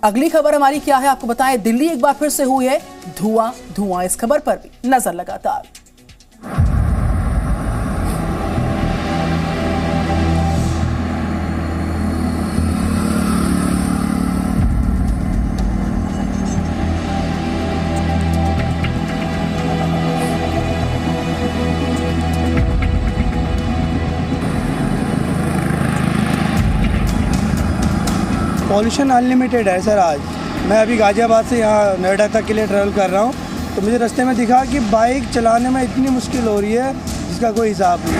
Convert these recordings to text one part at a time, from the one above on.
अगली खबर हमारी क्या है आपको बताएं। दिल्ली एक बार फिर से हुई है धुआं। इस खबर पर भी नजर लगातार। पॉल्यूशन अनलिमिटेड है सर। आज मैं अभी गाजियाबाद से यहाँ नोएडा तक के लिए ट्रैवल कर रहा हूँ, तो मुझे रास्ते में दिखा कि बाइक चलाने में इतनी मुश्किल हो रही है जिसका कोई हिसाब नहीं।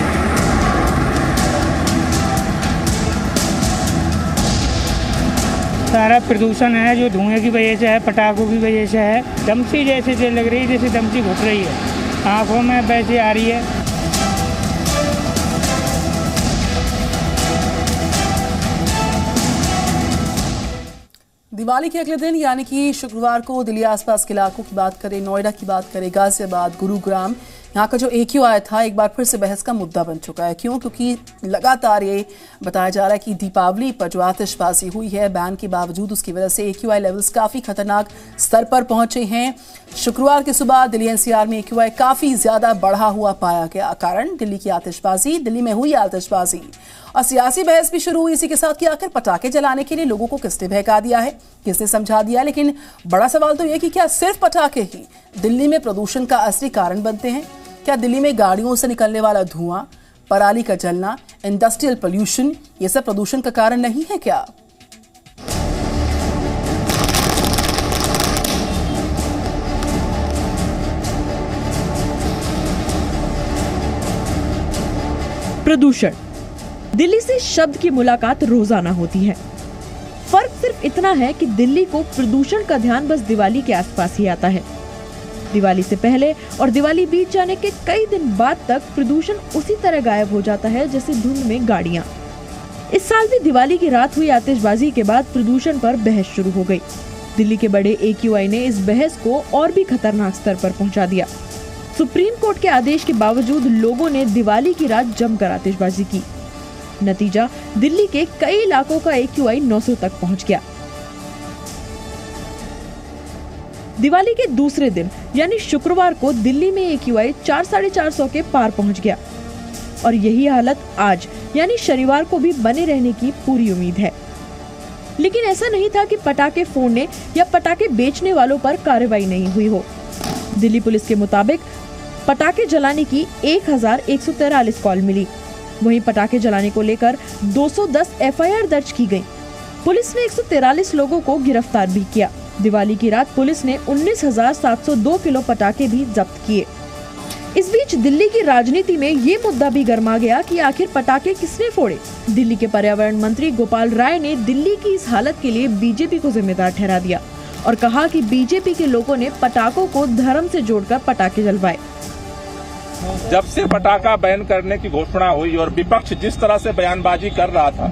सारा प्रदूषण है जो धुएं की वजह से है, पटाखों की वजह से है। दमची जैसे लग रही है, जैसे दमची घुट रही है, आँखों में वैसे आ रही है। दिवाली के अगले दिन यानी कि शुक्रवार को दिल्ली आसपास के इलाकों की बात करें, नोएडा की बात करें, गाजियाबाद, गुरुग्राम, यहाँ का जो AQI था एक बार फिर से बहस का मुद्दा बन चुका है। क्यों? क्योंकि लगातार ये बताया जा रहा है कि दीपावली पर जो आतिशबाजी हुई है बैन के बावजूद उसकी वजह से AQI लेवल्स काफी खतरनाक स्तर पर पहुंचे हैं। शुक्रवार की सुबह दिल्ली NCR में AQI काफी ज्यादा बढ़ा हुआ पाया गया। कारण दिल्ली की आतिशबाजी, दिल्ली में हुई आतिशबाजी। और सियासी बहस भी शुरू हुई इसी के साथ कि आखिर पटाखे जलाने के लिए लोगों को किसने बहका दिया है, किसने समझा दिया। लेकिन बड़ा सवाल तो यह कि क्या सिर्फ पटाखे ही दिल्ली में प्रदूषण का असली कारण बनते हैं? क्या दिल्ली में गाड़ियों से निकलने वाला धुआं, पराली का जलना, इंडस्ट्रियल पोल्यूशन, ये सब प्रदूषण का कारण नहीं है क्या? प्रदूषण दिल्ली से शब्द की मुलाकात रोजाना होती है। फर्क सिर्फ इतना है कि दिल्ली को प्रदूषण का ध्यान बस दिवाली के आसपास ही आता है। दिवाली से पहले और दिवाली बीत जाने के कई दिन बाद तक प्रदूषण उसी तरह गायब हो जाता है जैसे धुंध में गाड़ियां। इस साल भी दिवाली की रात हुई आतिशबाजी के बाद प्रदूषण पर बहस शुरू हो गई। दिल्ली के बड़े AQI ने इस बहस को और भी खतरनाक स्तर पर पहुंचा दिया। सुप्रीम कोर्ट के आदेश के बावजूद लोगों ने दिवाली की रात जमकर आतिशबाजी की। नतीजा, दिल्ली के कई इलाकों का AQI 900 तक पहुंच गया। दिवाली के दूसरे दिन यानी शुक्रवार को दिल्ली में AQI 400-450 के पार पहुंच गया और यही हालत आज यानी शनिवार को भी बने रहने की पूरी उम्मीद है। लेकिन ऐसा नहीं था कि पटाखे फोड़ने या पटाखे बेचने वालों पर कार्रवाई नहीं हुई हो। दिल्ली पुलिस के मुताबिक पटाखे जलाने की 1143 कॉल मिली। वहीं पटाखे जलाने को लेकर 210 FIR दर्ज की गई। पुलिस ने 143 लोगों को गिरफ्तार भी किया। दिवाली की रात पुलिस ने 19,702 किलो पटाखे भी जब्त किए। इस बीच दिल्ली की राजनीति में ये मुद्दा भी गर्मा गया कि आखिर पटाखे किसने फोड़े। दिल्ली के पर्यावरण मंत्री गोपाल राय ने दिल्ली की इस हालत के लिए बीजेपी को जिम्मेदार ठहरा दिया और कहा कि बीजेपी के लोगों ने पटाखों को धर्म से जोड़कर पटाखे जलवाए। जब से पटाखा बैन करने की घोषणा हुई और विपक्ष जिस तरह से बयानबाजी कर रहा था,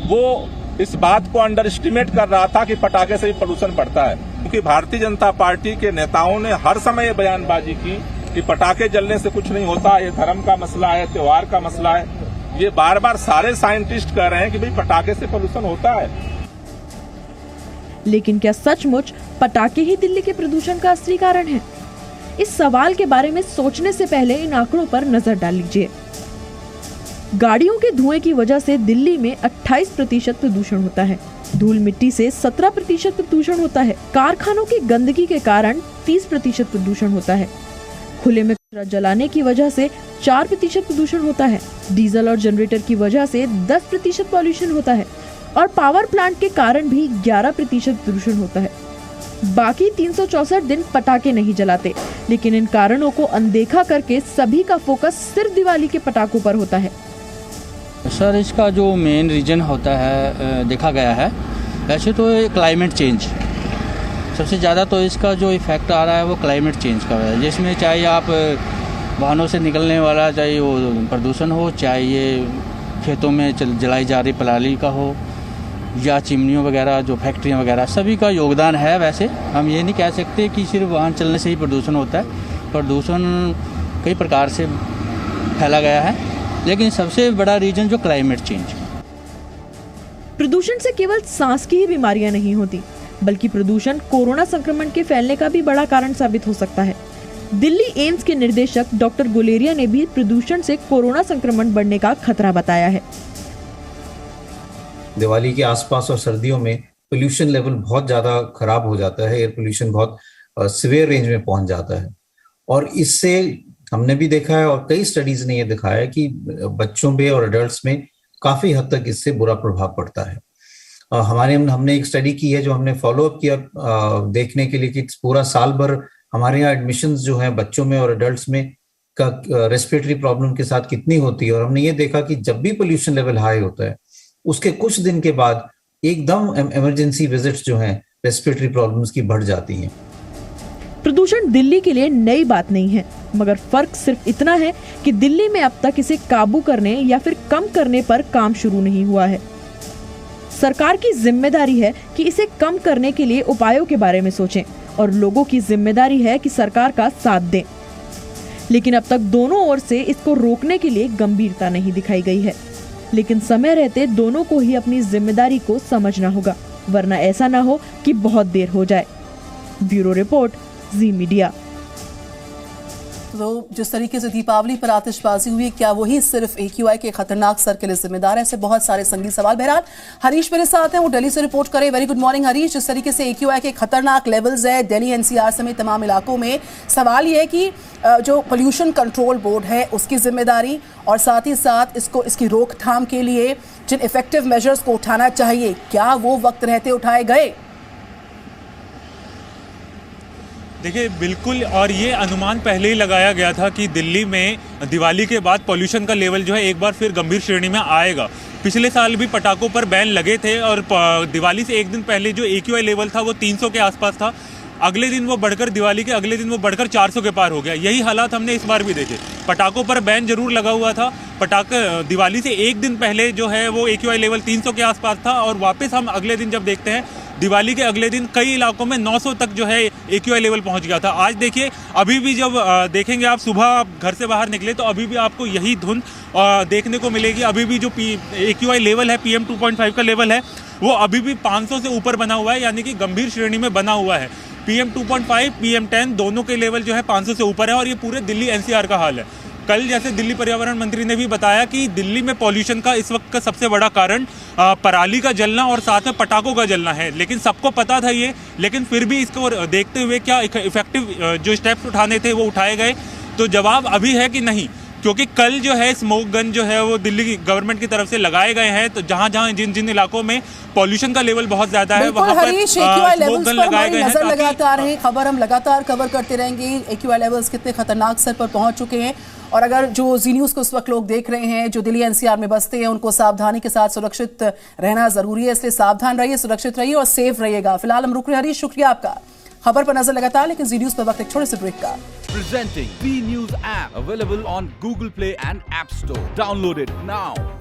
वो इस बात को अंडर एस्टिमेट कर रहा था कि पटाखे से ही प्रदूषण बढ़ता है। क्योंकि भारतीय जनता पार्टी के नेताओं ने हर समय ये बयानबाजी की कि पटाखे जलने से कुछ नहीं होता, ये धर्म का मसला है, त्योहार का मसला है। ये बार बार सारे साइंटिस्ट कह रहे हैं कि भाई पटाखे से प्रदूषण होता है। लेकिन क्या सचमुच पटाखे ही दिल्ली के प्रदूषण का असली कारण है? इस सवाल के बारे में सोचने से पहले इन आंकड़ों पर नजर डाल लीजिए। गाड़ियों के धुएं की वजह से दिल्ली में 28% प्रदूषण होता है। धूल मिट्टी से 17% प्रदूषण होता है। कारखानों की गंदगी के कारण 30% प्रदूषण होता है। खुले में कचरा जलाने की वजह से 4% प्रदूषण होता है। डीजल और जनरेटर की वजह से 10% पॉल्यूशन होता है और पावर प्लांट के कारण भी 11% प्रदूषण होता है। बाकी 364 दिन पटाखे नहीं जलाते, लेकिन इन कारणों को अनदेखा करके सभी का फोकस सिर्फ दिवाली के पटाखों पर होता है। सर, इसका जो मेन रीजन होता है देखा गया है, वैसे तो क्लाइमेट चेंज सबसे ज़्यादा तो इसका जो इफेक्ट आ रहा है वो क्लाइमेट चेंज का है। जिसमें चाहे आप वाहनों से निकलने वाला चाहे वो प्रदूषण हो, चाहे ये खेतों में जलाई जा रही पराली का हो या चिमनियों वगैरह जो फैक्ट्रियाँ वगैरह, सभी का योगदान है। वैसे हम ये नहीं कह सकते कि सिर्फ वाहन चलने से ही प्रदूषण होता है। प्रदूषण कई प्रकार से फैला गया है, लेकिन सबसे बड़ा रीजन जो क्लाइमेट चेंज। प्रदूषण से केवल सांस की ही बीमारियां नहीं होती, बल्कि प्रदूषण कोरोना संक्रमण के फैलने का भी बड़ा कारण साबित हो सकता है। दिल्ली एम्स के निर्देशक डॉक्टर गुलेरिया ने भी प्रदूषण से कोरोना संक्रमण बढ़ने का खतरा बताया है। दिवाली के आसपास और सर्दियों में पोल्यूशन लेवल बहुत ज्यादा खराब हो जाता है, एयर पोल्यूशन बहुत सीवियर रेंज में पहुंच जाता है और इससे हमने भी देखा है और कई स्टडीज ने ये दिखाया है कि बच्चों में और एडल्ट्स में काफी हद तक इससे बुरा प्रभाव पड़ता है। हमने एक स्टडी की है जो हमने फॉलोअप किया देखने के लिए कि पूरा साल भर हमारे यहाँ एडमिशन्स जो है बच्चों में और एडल्ट्स में का रेस्पिरेटरी प्रॉब्लम के साथ कितनी होती है और हमने ये देखा कि जब भी पोल्यूशन लेवल हाई होता है उसके कुछ दिन के बाद एकदम इमरजेंसी विजिट्स जो हैं रेस्पिरेटरी प्रॉब्लम्स की बढ़ जाती हैं। प्रदूषण दिल्ली के लिए नई बात नहीं है, मगर फर्क सिर्फ इतना है कि दिल्ली में अब तक इसे काबू करने या फिर कम करने पर काम शुरू नहीं हुआ है। सरकार की जिम्मेदारी है कि इसे कम करने के लिए उपायों के बारे में सोचें और लोगों की जिम्मेदारी है कि सरकार का साथ दें। लेकिन अब तक दोनों ओर से इसको रोकने के लिए गंभीरता नहीं दिखाई गई है। लेकिन समय रहते दोनों को ही अपनी जिम्मेदारी को समझना होगा, वरना ऐसा ना हो कि बहुत देर हो जाए। ब्यूरो रिपोर्ट, जी मीडिया। तो जिस तरीके से दीपावली पर आतिशबाजी हुई, क्या वही सिर्फ AQI के खतरनाक सर के लिए जिम्मेदार है? ऐसे बहुत सारे संगीन सवाल। बहरहाल हरीश मेरे साथ हैं, वो दिल्ली से रिपोर्ट करें। Very good morning Harish. जिस तरीके से AQI के खतरनाक लेवल्स है दिल्ली NCR समेत तमाम इलाकों में, सवाल ये है कि जो पोल्यूशन कंट्रोल बोर्ड है उसकी जिम्मेदारी और साथ ही साथ इसकी रोकथाम के लिए जिन इफेक्टिव मेजर्स को उठाना चाहिए, क्या वो वक्त रहते उठाए गए? देखिए बिल्कुल, और ये अनुमान पहले ही लगाया गया था कि दिल्ली में दिवाली के बाद पॉल्यूशन का लेवल जो है एक बार फिर गंभीर श्रेणी में आएगा। पिछले साल भी पटाखों पर बैन लगे थे और दिवाली से एक दिन पहले जो AQI लेवल था वो 300 के आसपास था। अगले दिन वो बढ़कर दिवाली के अगले दिन वो बढ़कर 400 के पार हो गया। यही हालात हमने इस बार भी देखे। पटाखों पर बैन जरूर लगा हुआ था, पटाखे दिवाली से एक दिन पहले जो है वो AQI लेवल 300 के आसपास था और वापस हम अगले दिन जब देखते हैं दिवाली के अगले दिन कई इलाकों में 900 तक जो है AQI लेवल पहुंच गया था। आज देखिए, अभी भी जब देखेंगे आप, सुबह आप घर से बाहर निकले तो अभी भी आपको यही धुंध देखने को मिलेगी। अभी भी जो AQI लेवल है, PM 2.5 का लेवल है, वो अभी भी 500 से ऊपर बना हुआ है, यानी कि गंभीर श्रेणी में बना हुआ है। PM 2.5, PM 10 दोनों के लेवल जो है 500 से ऊपर है और ये पूरे दिल्ली NCR का हाल है। कल जैसे दिल्ली पर्यावरण मंत्री ने भी बताया कि दिल्ली में पॉल्यूशन का इस वक्त का सबसे बड़ा कारण पराली का जलना और साथ में पटाखों का जलना है। लेकिन सबको पता था ये, लेकिन फिर भी इसको देखते हुए क्या इफेक्टिव जो स्टेप्स उठाने थे वो उठाए गए? तो जवाब अभी है कि नहीं, क्योंकि कल जो है स्मोक गन जो है वो दिल्ली गवर्नमेंट की तरफ से लगाए गए हैं। तो जहां जिन इलाकों में पॉल्यूशन का लेवल बहुत ज्यादा है वहां पर स्मोक गन लगाए गए हैं। नजर लगातार है, खबर हम लगातार कवर करते रहेंगे। AQI लेवल्स कितने खतरनाक स्तर पर पहुंच चुके हैं और अगर जो जी न्यूज को उस वक्त लोग देख रहे हैं जो दिल्ली NCR में बसते हैं, उनको सावधानी के साथ सुरक्षित रहना जरूरी है। इसलिए सावधान रहिए, सुरक्षित रहिए और सेफ रहिएगा। फिलहाल हम रुक रहे हैं। हरीश, शुक्रिया आपका। खबर पर नजर लगातार, लेकिन जी न्यूज पर वक्त एक छोटे से ब्रेक का। Presenting B News app available on Google Play and App Store. Download it now.